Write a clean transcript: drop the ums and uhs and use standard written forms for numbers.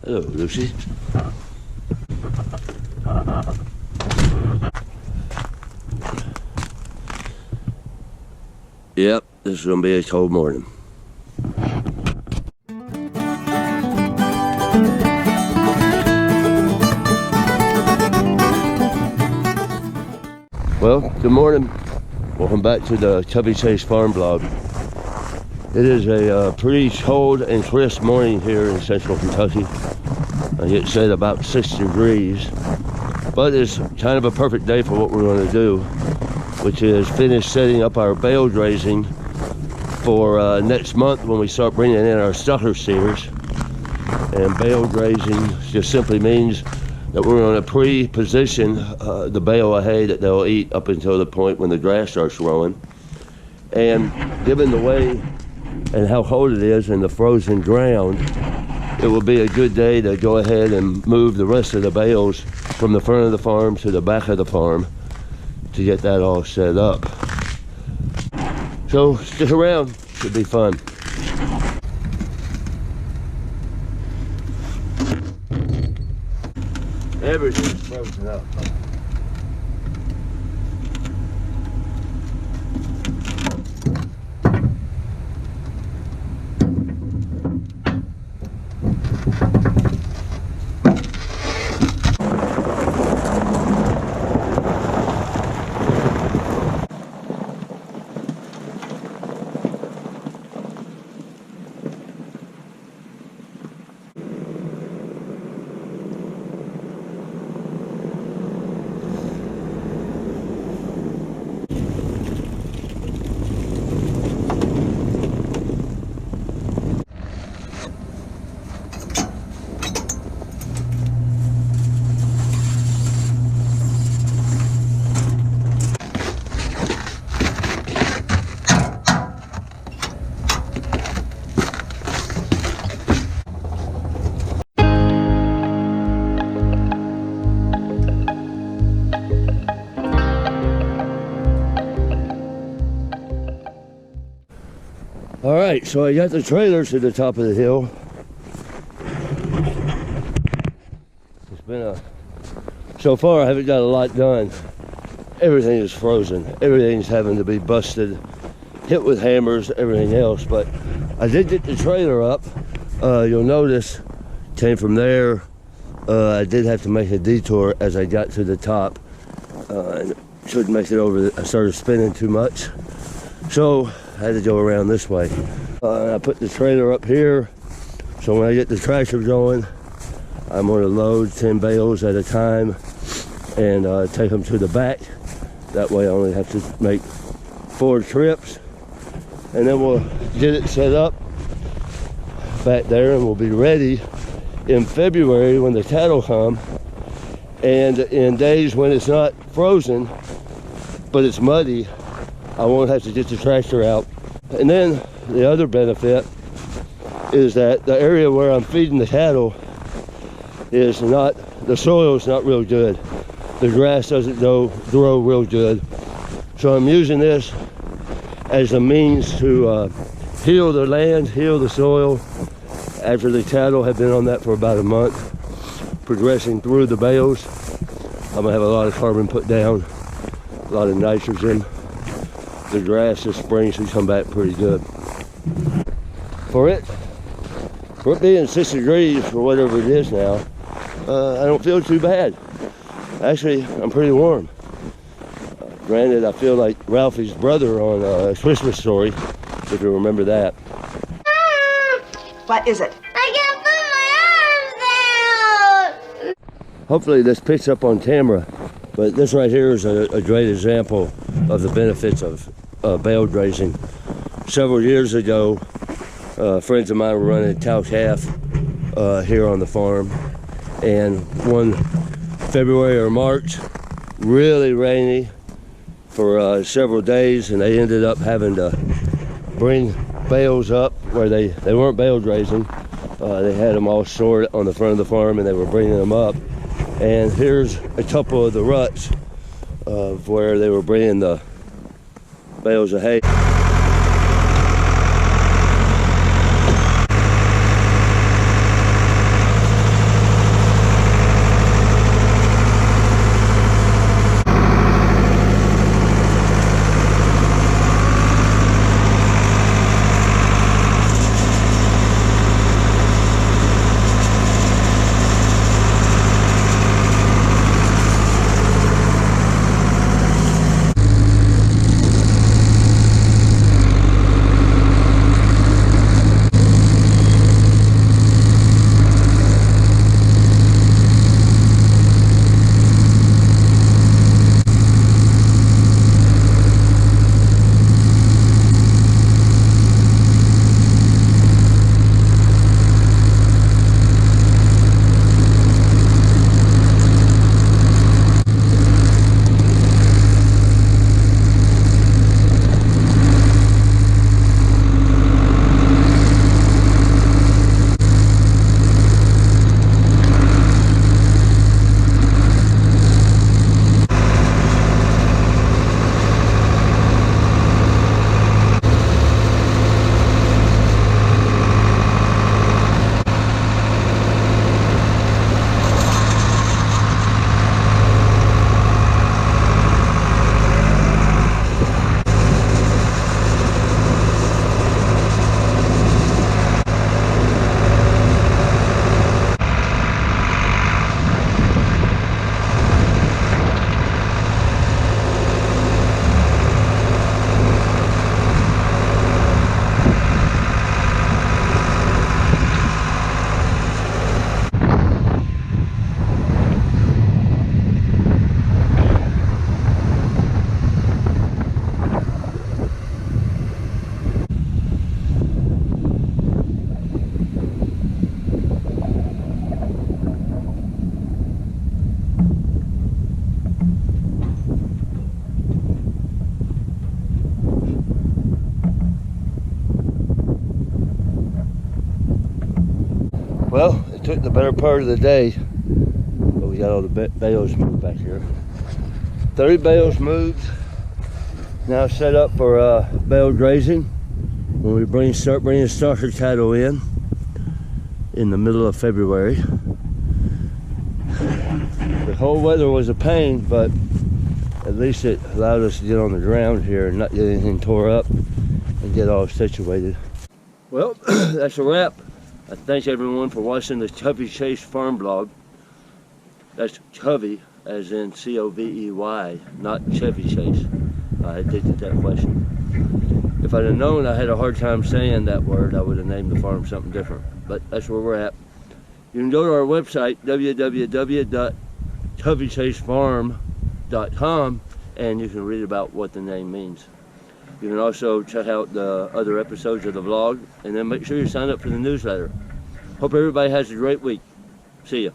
Hello, Lucy. Yep, this is gonna be a cold morning. Well, good morning. Welcome back to the CoveyChase farm blog. It is a pretty cold and crisp morning here in central Kentucky. It said about 6 degrees, but it's kind of a perfect day for what we're going to do, which is finish setting up our bale grazing for next month when we start bringing in our sucker steers. And bale grazing just simply means that we're going to pre-position the bale of hay that they'll eat up until the point when the grass starts growing. And given the way and how cold it is in the frozen ground, it will be a good day to go ahead and move the rest of the bales from the front of the farm to the back of the farm to get that all set up. So stick around, should be fun. Everything's frozen up. All right, so I got the trailer to the top of the hill. It's been so far I haven't got a lot done. Everything is frozen. Everything's having to be busted, hit with hammers, everything else. But I did get the trailer up. You'll notice, came from there. I did have to make a detour as I got to the top. And shouldn't make it over. I started spinning too much. So I had to go around this way. I put the trailer up here, so when I get the tractor going, I'm going to load 10 bales at a time and take them to the back. That way I only have to make 4 trips, and then we'll get it set up back there, and we'll be ready in February when the cattle come, and in days when it's not frozen but it's muddy, I won't have to get the tractor out. And then the other benefit is that the area where I'm feeding the cattle is not, the soil is not real good. The grass doesn't grow real good. So I'm using this as a means to heal the land, heal the soil. After the cattle have been on that for about a month, progressing through the bales, I'm gonna have a lot of carbon put down, a lot of nitrogen. The grass this spring should come back pretty good. For it being 6 degrees or whatever it is now, I don't feel too bad. Actually, I'm pretty warm. Granted, I feel like Ralphie's brother on A Christmas Story, if you remember that. What is it? I can't put my arms down! Hopefully this picks up on camera, but this right here is a great example of the benefits of bale grazing. Several years ago, friends of mine were running cow calf here on the farm, and one February or March, really rainy, for several days, and they ended up having to bring bales up where they weren't bale grazing. They had them all stored on the front of the farm, and they were bringing them up. And here's a couple of the ruts of where they were bringing the bales of hay. Well, it took the better part of the day, but we got all the bales moved back here. 30 bales moved, now set up for bale grazing when we start bringing starter cattle in the middle of February. The cold weather was a pain, but at least it allowed us to get on the ground here and not get anything tore up and get all situated. Well, that's a wrap. I thank everyone for watching the CoveyChase farm blog. That's Covey, as in C-O-V-E-Y, not Chevy Chase. I did that question. If I'd have known I had a hard time saying that word, I would have named the farm something different. But that's where we're at. You can go to our website, www.CoveyChaseFarm.com, and you can read about what the name means. You can also check out the other episodes of the vlog, and then make sure you sign up for the newsletter. Hope everybody has a great week. See ya.